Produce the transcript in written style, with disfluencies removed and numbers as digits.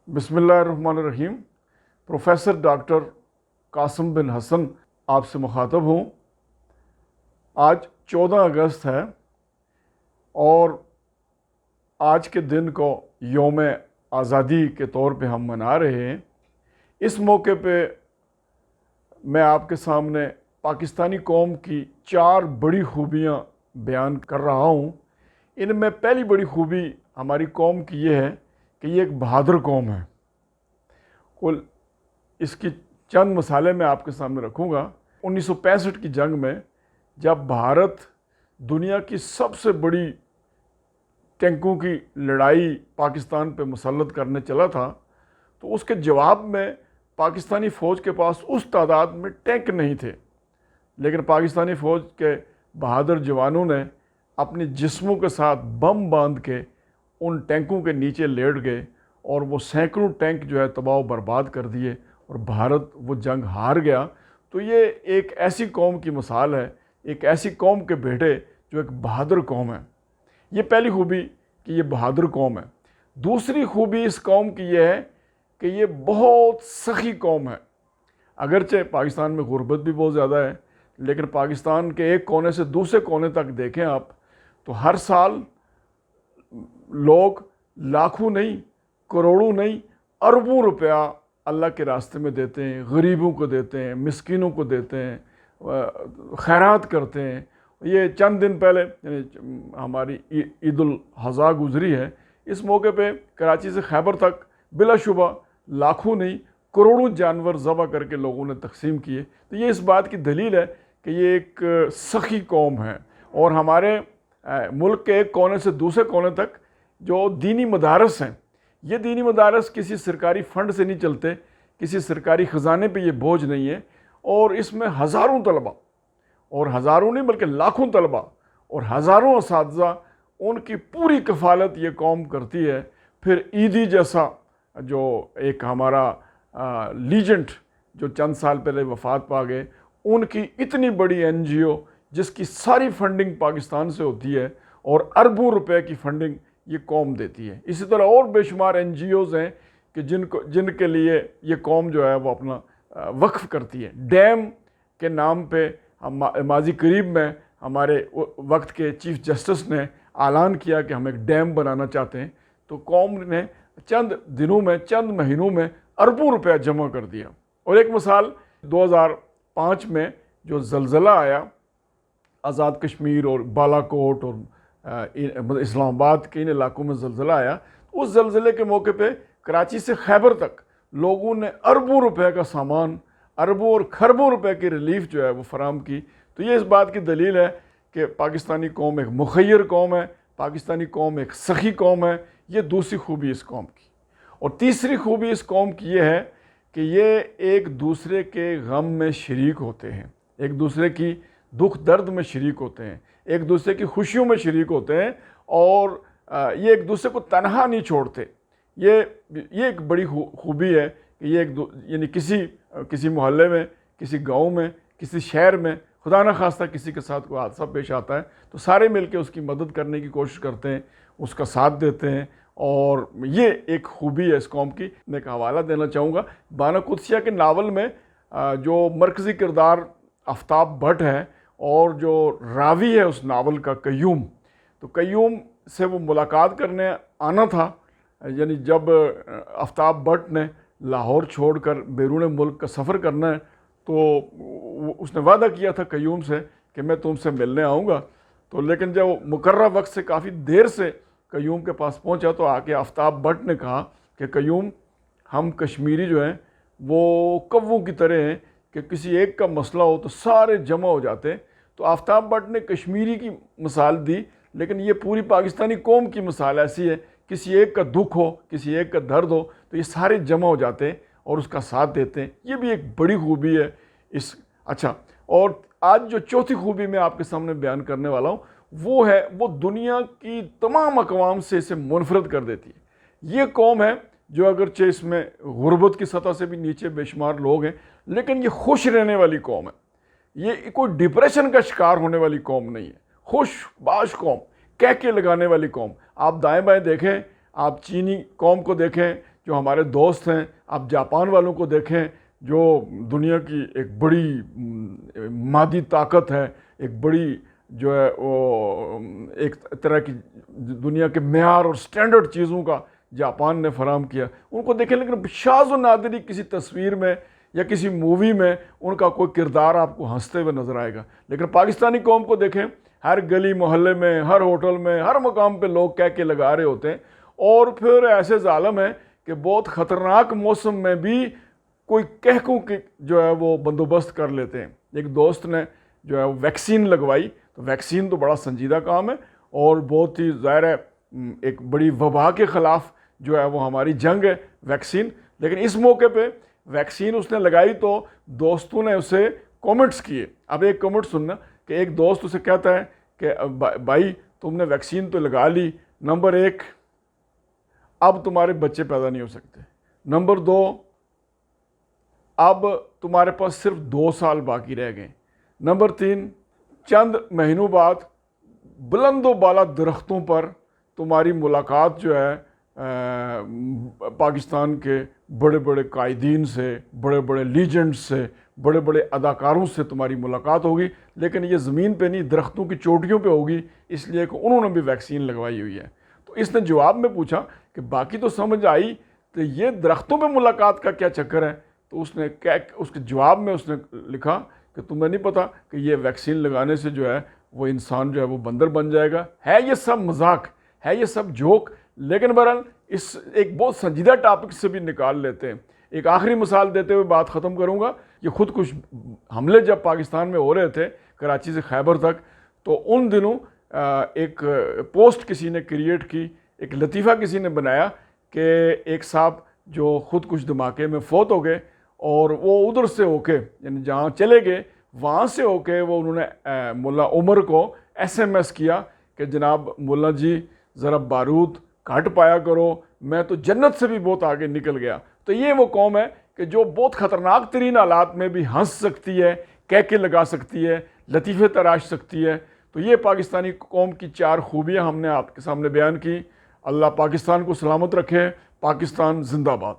बिस्मिल्लाहिर्रहमानिर्रहीम। Professor doctor Qasim बिन हसन आपसे मुखातब हूँ। आज 14 अगस्त है और आज के दिन को यौम आज़ादी के तौर पे हम मना रहे हैं। इस मौके पे मैं आपके सामने पाकिस्तानी कौम की 4 बड़ी खूबियाँ बयान कर रहा हूँ। इनमें पहली बड़ी खूबी हमारी कौम की ये है कि ये एक बहादुर कौम है। कुल इसकी चंद मिसालें मैं आपके सामने रखूँगा। 1965 की जंग में जब भारत दुनिया की सबसे बड़ी टैंकों की लड़ाई पाकिस्तान पे मुसल्लत करने चला था, तो उसके जवाब में पाकिस्तानी फ़ौज के पास उस तादाद में टैंक नहीं थे, लेकिन पाकिस्तानी फ़ौज के बहादुर जवानों ने अपने जिस्मों के साथ बम बांध के उन टैंकों के नीचे लेट गए और वो सैकड़ों टैंक जो है तबाह बर्बाद कर दिए और भारत वो जंग हार गया। तो ये एक ऐसी कौम की मिसाल है, एक ऐसी कौम के बेटे जो एक बहादुर कौम है। ये पहली खूबी कि ये बहादुर कौम है। दूसरी खूबी इस कौम की ये है कि ये बहुत सखी कौम है। अगरचे पाकिस्तान में गुर्बत भी बहुत ज़्यादा है, लेकिन पाकिस्तान के एक कोने से दूसरे कोने तक देखें आप तो हर साल लोग लाखों नहीं, करोड़ों नहीं, अरबों रुपया अल्लाह के रास्ते में देते हैं, गरीबों को देते हैं, मिस्किनों को देते हैं, खैरात करते हैं। ये चंद दिन पहले हमारी ईद उल अज़हा गुजरी है। इस मौके पे कराची से खैबर तक बिलाशुबा लाखों नहीं, करोड़ों जानवर ज़बह करके लोगों ने तकसीम किए। तो ये इस बात की दलील है कि ये एक सखी कौम है। और हमारे मुल्क के एक कोने से दूसरे कोने तक जो दीनी मदारस हैं, ये दीनी मदारस किसी सरकारी फ़ंड से नहीं चलते, किसी सरकारी ख़जाने पे ये बोझ नहीं है। और इसमें हज़ारों तलबा, और हज़ारों नहीं बल्कि लाखों तलबा और हज़ारों असातिज़ा, उनकी पूरी कफ़ालत ये कौम करती है। फिर ईदी जैसा जो एक हमारा लीजेंड जो चंद साल पहले वफ़ात पा गए, उनकी इतनी बड़ी NGO जिसकी सारी फंडिंग पाकिस्तान से होती है और अरबों रुपए की फंडिंग ये कौम देती है। इसी तरह और बेशुमार NGOs हैं कि जिनके लिए ये कौम जो है वो अपना वक्फ करती है। डैम के नाम पे हम माजी करीब में हमारे वक्त के चीफ जस्टिस ने ऐलान किया कि हम एक डैम बनाना चाहते हैं, तो कौम ने चंद दिनों में, चंद महीनों में अरबों रुपया जमा कर दिया। और एक मिसाल 2005 में जो ज़लज़ला आया, आज़ाद कश्मीर और बालाकोट और इस्लामाबाद के इन इलाकों में ज़लज़ला आया, उस ज़लज़ले के मौके पे कराची से खैबर तक लोगों ने अरबों रुपए का सामान, अरबों और खरबों रुपए की रिलीफ जो है वो फराम की। तो ये इस बात की दलील है कि पाकिस्तानी कौम एक मुखय्यर कौम है, पाकिस्तानी कौम एक सखी कौम है। ये दूसरी खूबी इस कौम की। और तीसरी खूबी इस कौम की ये है कि ये एक दूसरे के गम में शरीक होते हैं, एक दूसरे की दुख दर्द में शरीक होते हैं, एक दूसरे की खुशियों में शरीक होते हैं, और ये एक दूसरे को तनहा नहीं छोड़ते। ये एक बड़ी खूबी है कि ये यानी किसी मोहल्ले में, किसी गांव में, किसी शहर में खुदा न खास्ता किसी के साथ कोई हादसा पेश आता है तो सारे मिलकर उसकी मदद करने की कोशिश करते हैं, उसका साथ देते हैं। और ये एक खूबी है इस कौम की। मैं एक हवाला देना चाहूँगा। बाना कुदसिया के नावल में जो मरकज़ी किरदार आफ्ताब भट्ट है और जो रावी है उस नावल का कय्यूम, तो कय्यूम से वो मुलाकात करने आना था। यानी जब आफ्ताब भट्ट ने लाहौर छोड़कर बैरून मुल्क का सफ़र करना है, तो उसने वादा किया था कय्यूम से कि मैं तुमसे मिलने आऊँगा। तो लेकिन जब मुकर्रर वक्त से काफ़ी देर से कय्यूम के पास पहुँचा, तो आके आफ्ताब भट्ट ने कहा कि कय्यूम, हम कश्मीरी जो हैं वो कौवों की तरह हैं कि किसी एक का मसला हो तो सारे जमा हो जाते हैं। तो आफ्ताब भट्ट ने कश्मीरी की मिसाल दी, लेकिन ये पूरी पाकिस्तानी कौम की मिसाल ऐसी है, किसी एक का दुख हो, किसी एक का दर्द हो तो ये सारे जमा हो जाते हैं और उसका साथ देते हैं। ये भी एक बड़ी खूबी है इस। अच्छा, और आज जो चौथी खूबी मैं आपके सामने बयान करने वाला हूँ वो दुनिया की तमाम अक़वाम से इसे मुनफरद कर देती है। ये कौम है जो अगरचे इसमें गुर्बत की सतह से भी नीचे बेशुमार लोग हैं, लेकिन ये खुश रहने वाली कौम है। ये कोई डिप्रेशन का शिकार होने वाली कौम नहीं है, खुश बाश कौम, कहके लगाने वाली कौम। आप दाएं बाएं देखें, आप चीनी कौम को देखें, جو ہمارے دوست ہیں، آپ جاپان والوں کو دیکھیں جو دنیا کی ایک بڑی مادی طاقت ہے، ایک بڑی جو ہے وہ ایک طرح کی دنیا کے معیار اور سٹینڈرڈ چیزوں کا جاپان نے فراہم کیا، ان کو دیکھیں، لیکن شاذ و نادری کسی تصویر میں یا کسی مووی میں ان کا کوئی کردار آپ کو ہنستے ہوئے نظر آئے گا۔ لیکن پاکستانی قوم کو دیکھیں، ہر گلی محلے میں، ہر ہوٹل میں، ہر مقام پہ لوگ کہہ کے لگا رہے ہوتے ہیں، اور پھر ایسے ظالم ہیں کہ بہت خطرناک موسم میں بھی کوئی کہکوں کی جو ہے وہ بندوبست کر لیتے ہیں۔ ایک دوست نے جو ہے ویکسین لگوائی، تو ویکسین تو بڑا سنجیدہ کام ہے اور بہت ہی ظاہر ہے ایک بڑی وبا کے خلاف جو ہے وہ ہماری جنگ ہے ویکسین، لیکن اس موقع پہ ویکسین اس نے لگائی تو دوستوں نے اسے کومنٹس کیے۔ اب ایک کومنٹ سننا کہ ایک دوست اسے کہتا ہے کہ بھائی تم نے ویکسین تو لگا لی، نمبر 1 اب تمہارے بچے پیدا نہیں ہو سکتے، نمبر 2 اب تمہارے پاس صرف 2 سال باقی رہ گئے، نمبر 3 چند مہینوں بعد بلند و بالا درختوں پر تمہاری ملاقات جو ہے پاکستان کے بڑے بڑے قائدین سے، بڑے بڑے لیجنڈز سے، بڑے بڑے اداکاروں سے تمہاری ملاقات ہوگی، لیکن یہ زمین پہ نہیں، درختوں کی چوٹیوں پہ ہوگی، اس لیے کہ انہوں نے بھی ویکسین لگوائی ہوئی ہے۔ تو اس نے جواب میں پوچھا کہ باقی تو سمجھ آئی، تو یہ درختوں پہ ملاقات کا کیا چکر ہے؟ تو اس کے جواب میں اس نے لکھا کہ تمہیں نہیں پتا کہ یہ ویکسین لگانے سے جو ہے وہ انسان جو ہے وہ بندر بن جائے گا۔ ہے یہ سب مذاق، ہے یہ سب جوک، لیکن بہرحال اس ایک بہت سنجیدہ ٹاپک سے بھی نکال لیتے ہیں۔ ایک آخری مثال دیتے ہوئے بات ختم کروں گا۔ یہ خودکش حملے جب پاکستان میں ہو رہے تھے کراچی سے خیبر تک، تو ان دنوں ایک پوسٹ کسی نے کریٹ کی، ایک لطیفہ کسی نے بنایا کہ ایک صاحب جو خودکش دھماکے میں فوت ہو گئے، اور وہ ادھر سے ہو کے یعنی جہاں چلے گئے وہاں سے ہو کے وہ انہوں نے ملا عمر کو SMS کیا کہ جناب ملا جی ذرا بارود کاٹ پایا کرو، میں تو جنت سے بھی بہت آگے نکل گیا۔ تو یہ وہ قوم ہے کہ جو بہت خطرناک ترین حالات میں بھی ہنس سکتی ہے، کہہ کے لگا سکتی ہے، لطیفے تراش سکتی ہے۔ تو یہ پاکستانی قوم کی 4 خوبیاں ہم نے آپ کے سامنے بیان کی۔ اللہ پاکستان کو سلامت رکھے۔ پاکستان زندہ باد۔